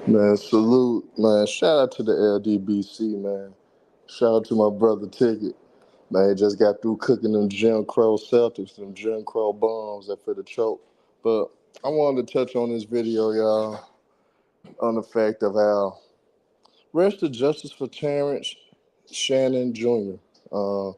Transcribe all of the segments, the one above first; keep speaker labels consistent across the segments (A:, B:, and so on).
A: Man, salute, man. Shout out to the LDBC, man. Shout out to my brother Ticket. Man, he just got through cooking them Jim Crow Celtics, them Jim Crow bombs that for the choke. But I wanted to touch on this video, y'all, on the fact of how rest of justice for Terrence Shannon Jr. Uh,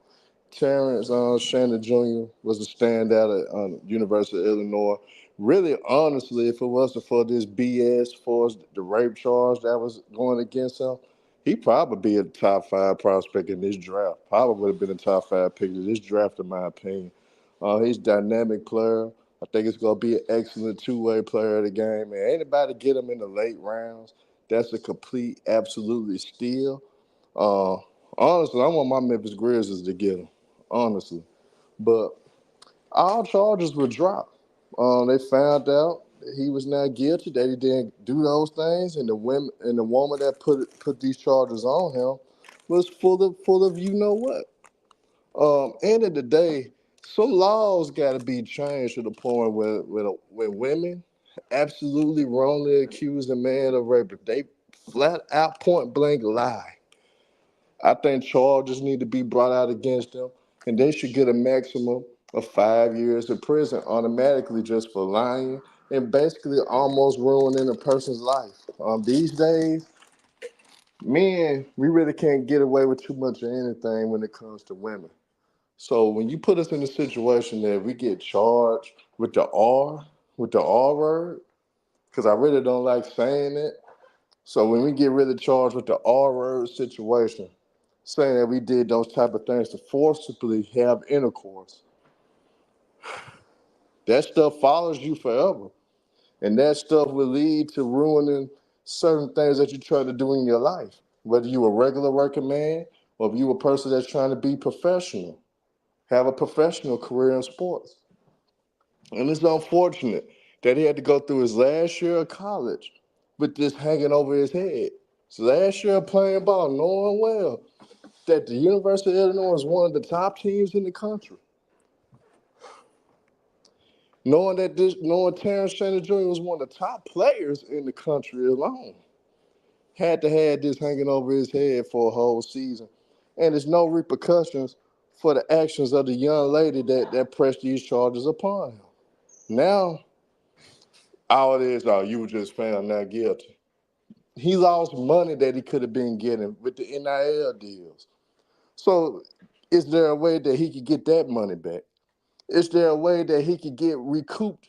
A: Terrence Shannon Jr. was a standout at University of Illinois. Really, honestly, if it wasn't for this BS for the rape charge that was going against him, he probably be a top five prospect in this draft. Probably would have been a top five pick in this draft, in my opinion. He's a dynamic player. I think it's going to be an excellent two-way player of the game. And anybody get him in the late rounds, that's a complete, absolutely steal. Uh, Honestly, I want my Memphis Grizzlies to get him, honestly. But all charges were dropped. They found out that he was not guilty, that he didn't do those things, and the woman that put these charges on him was full of you know what. End of the day, some laws got to be changed to the point where women absolutely wrongly accuse a man of rape. If they flat out point blank lie, I think charges need to be brought out against them, and they should get a maximum of 5 years in prison automatically just for lying and basically almost ruining a person's life. These days, men, we really can't get away with too much of anything when it comes to women. So when you put us in a situation that we get charged with the R word, because I really don't like saying it. So when we get really charged with the R word situation, saying that we did those type of things to forcibly have intercourse, that stuff follows you forever. And that stuff will lead to ruining certain things that you try to do in your life. Whether you a regular working man or if you a person that's trying to be professional, have a professional career in sports. And it's unfortunate that he had to go through his last year of college with this hanging over his head. His last year of playing ball, knowing well that the University of Illinois is one of the top teams in the country. Knowing Terrence Shannon Jr. was one of the top players in the country alone. Had to have this hanging over his head for a whole season. And there's no repercussions for the actions of the young lady that pressed these charges upon him. Now, all it is, you were just found not guilty. He lost money that he could have been getting with the NIL deals. So, is there a way that he could get that money back? Is there a way that he could get recouped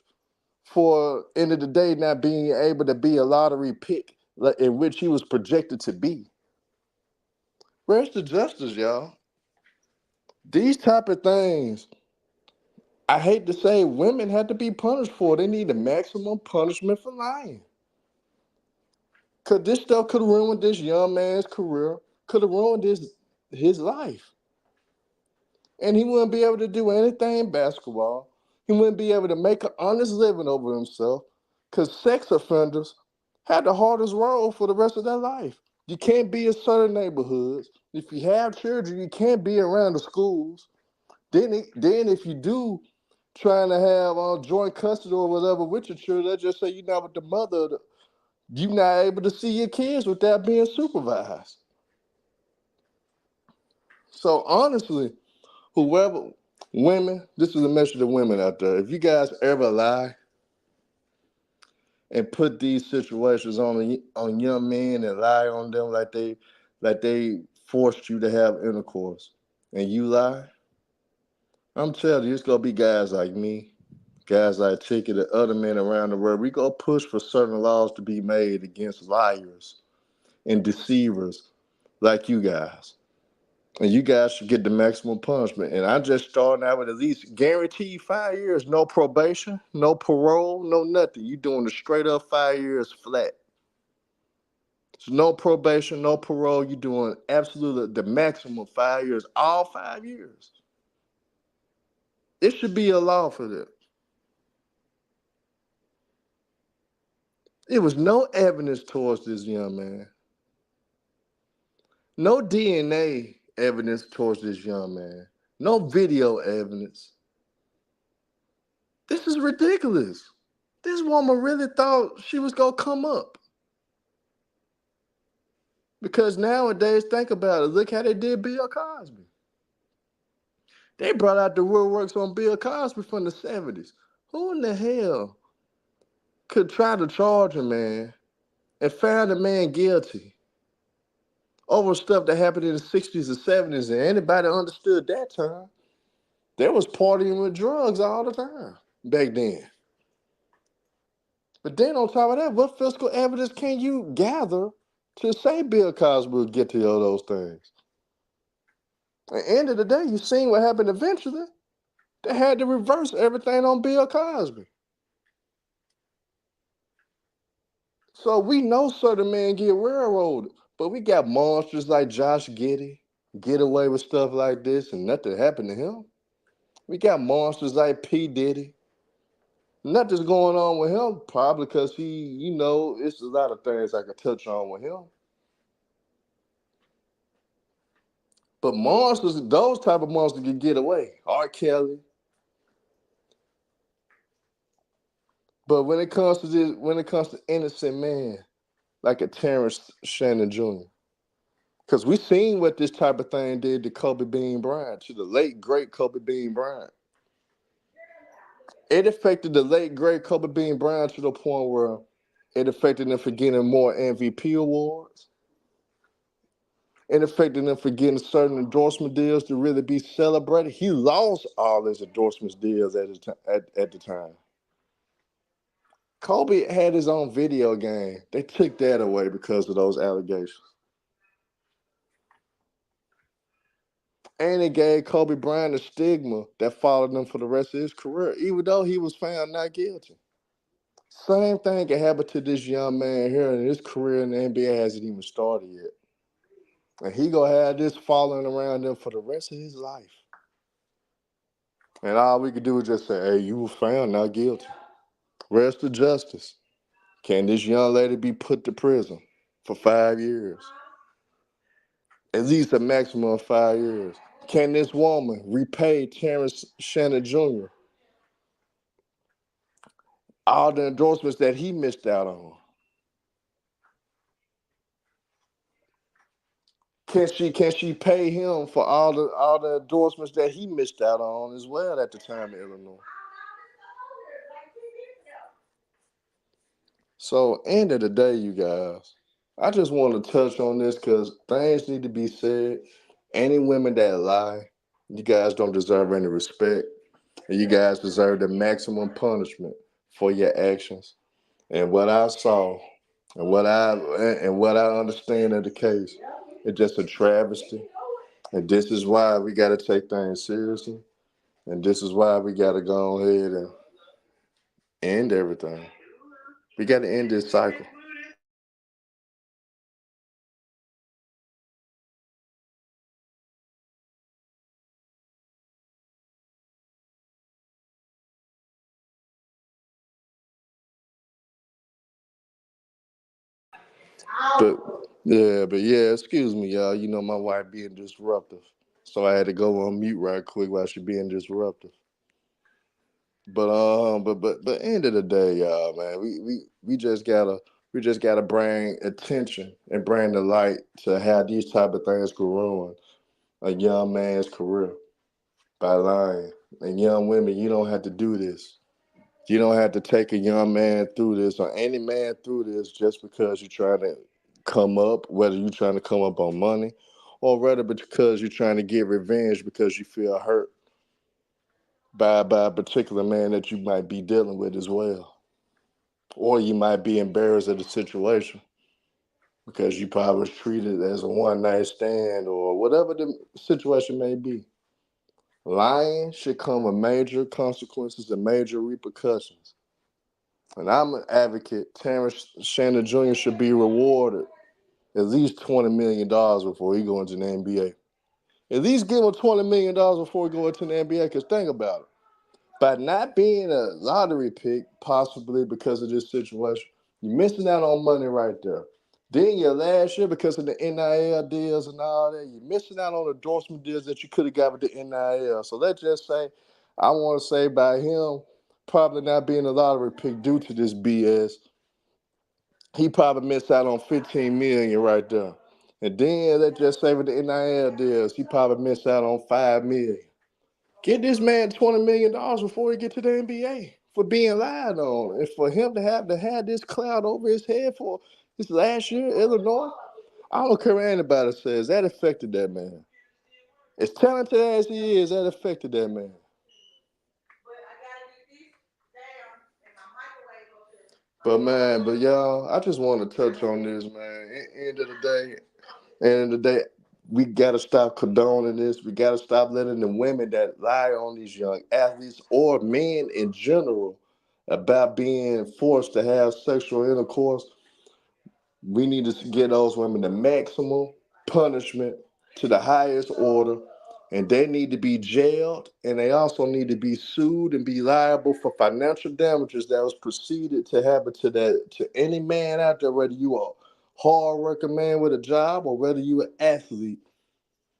A: for end of the day not being able to be a lottery pick in which he was projected to be? Where's the justice, y'all? These type of things, I hate to say, women have to be punished for. They need the maximum punishment for lying. Cause this stuff could have ruined this young man's career, could have ruined his life. And he wouldn't be able to do anything in basketball. He wouldn't be able to make an honest living over himself. Cause sex offenders had the hardest role for the rest of their life. You can't be in certain neighborhoods. If you have children, you can't be around the schools. Then if you do trying to have joint custody or whatever with your children, they just say you're not with the mother. You're not able to see your kids without being supervised. So honestly, whoever, women, this is a message to women out there. If you guys ever lie and put these situations on young men and lie on them like they forced you to have intercourse, and you lie, I'm telling you, it's gonna be guys like me, guys like Ticket, and other men around the world. We gonna push for certain laws to be made against liars and deceivers like you guys. And you guys should get the maximum punishment. And I'm just starting out with at least guaranteed 5 years, no probation, no parole, no nothing. You doing the straight up 5 years flat. So no probation, no parole. You doing absolutely the maximum 5 years, all 5 years. It should be a law for that. There was no evidence towards this young man. No DNA evidence towards this young man. No video evidence. This is ridiculous. This woman really thought she was gonna come up. Because nowadays, think about it. Look how they did Bill Cosby. They brought out the real works on Bill Cosby from the 70s. Who in the hell could try to charge a man and found a man guilty over stuff that happened in the 60s and 70s? And anybody understood that time, they was partying with drugs all the time back then. But then on top of that, what physical evidence can you gather to say Bill Cosby will get to all those things? At the end of the day, you seen what happened eventually. They had to reverse everything on Bill Cosby. So we know certain men get railroaded, but we got monsters like Josh Giddey get away with stuff like this and nothing happened to him. We got monsters like P. Diddy. Nothing's going on with him, probably because it's a lot of things I could touch on with him. But monsters, those type of monsters can get away. R. Kelly. But when it comes to innocent man, like a Terrence Shannon Jr., because we seen what this type of thing did to Kobe Bean Bryant, to the late, great Kobe Bean Bryant. It affected the late, great Kobe Bean Bryant to the point where it affected them for getting more MVP awards. It affected them for getting certain endorsement deals to really be celebrated. He lost all his endorsement deals at the time. Kobe had his own video game. They took that away because of those allegations. And it gave Kobe Bryant a stigma that followed him for the rest of his career, even though he was found not guilty. Same thing can happen to this young man here, and his career in the NBA hasn't even started yet. And he gonna have this following around him for the rest of his life. And all we could do is just say, hey, you were found not guilty. Rest of justice. Can this young lady be put to prison for 5 years? At least a maximum of 5 years. Can this woman repay Terrence Shannon Jr. all the endorsements that he missed out on? Can she pay him for all the endorsements that he missed out on as well at the time in Illinois? So end of the day, you guys, I just want to touch on this because things need to be said. Any women that lie, you guys don't deserve any respect. And you guys deserve the maximum punishment for your actions. And what I saw and what I understand of the case, it's just a travesty. And this is why we got to take things seriously. And this is why we got to go ahead and end everything. We got to end this cycle. But but excuse me, y'all. You know my wife being disruptive. So I had to go on mute right quick while she being disruptive. But end of the day, y'all, man, we just gotta bring attention and bring the light to how these type of things could ruin a young man's career by lying. And young women, you don't have to do this. You don't have to take a young man through this or any man through this just because you're trying to come up, whether you're trying to come up on money or rather because you're trying to get revenge because you feel hurt by a particular man that you might be dealing with as well. Or you might be embarrassed at the situation because you probably was treated as a one night stand or whatever the situation may be. Lying should come with major consequences and major repercussions. And I'm an advocate. Terrence Shannon Jr. should be rewarded at least $20 million before he go into the NBA. At least give him $20 million before he go into the NBA. Because think about it. By not being a lottery pick, possibly because of this situation, you're missing out on money right there. Then your last year, because of the NIL deals and all that, you're missing out on endorsement deals that you could have got with the NIL. So let's just say, I want to say by him probably not being a lottery pick due to this BS, he probably missed out on $15 million right there. And then let's just say with the NIL deals, he probably missed out on $5 million. Get this man $20 million before he get to the NBA for being lied on, and for him to have this cloud over his head for this last year, Illinois. I don't care what anybody says. That affected that man. As talented as he is, that affected that man. But y'all, I just want to touch on this, man. End of the day, we gotta stop condoning this. We gotta stop letting the women that lie on these young athletes or men in general about being forced to have sexual intercourse. We need to get those women the maximum punishment to the highest order, and they need to be jailed, and they also need to be sued and be liable for financial damages that was preceded to happen to any man out there, whether you are a hard working man with a job or whether you an athlete,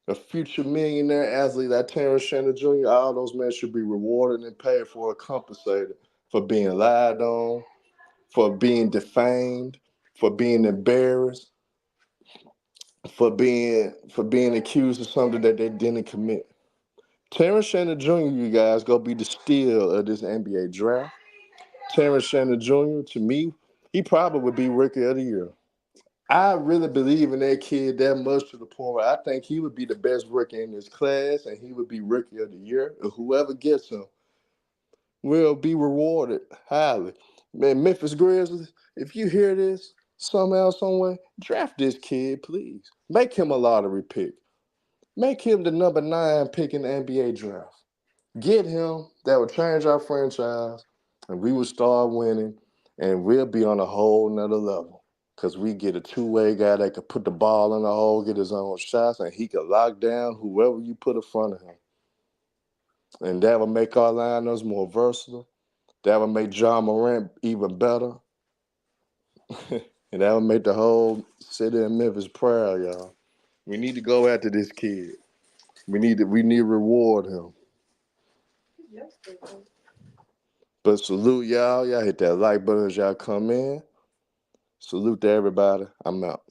A: a future millionaire athlete like Terrence Shannon Jr. All those men should be rewarded and paid for or compensated for being lied on, for being defamed, for being embarrassed, for being accused of something that they didn't commit. Terrence Shannon Jr., you guys, gonna be the steal of this NBA draft. Terrence Shannon Jr., to me, he probably would be Rookie of the Year. I really believe in that kid that much to the point where I think he would be the best rookie in his class, and he would be Rookie of the Year. And whoever gets him will be rewarded highly. Man, Memphis Grizzlies, if you hear this somehow, somewhere, draft this kid, please. Make him a lottery pick. Make him the number 9 pick in the NBA draft. Get him. That would change our franchise, and we would start winning, and we'll be on a whole nother level. Because we get a two-way guy that could put the ball in the hole, get his own shots, and he could lock down whoever you put in front of him. And that would make our lineups more versatile. That would make John Morant even better. And that would make the whole city of Memphis proud, y'all. We need to go after this kid. We need to reward him. But salute y'all. Y'all hit that like button as y'all come in. Salute to everybody. I'm out.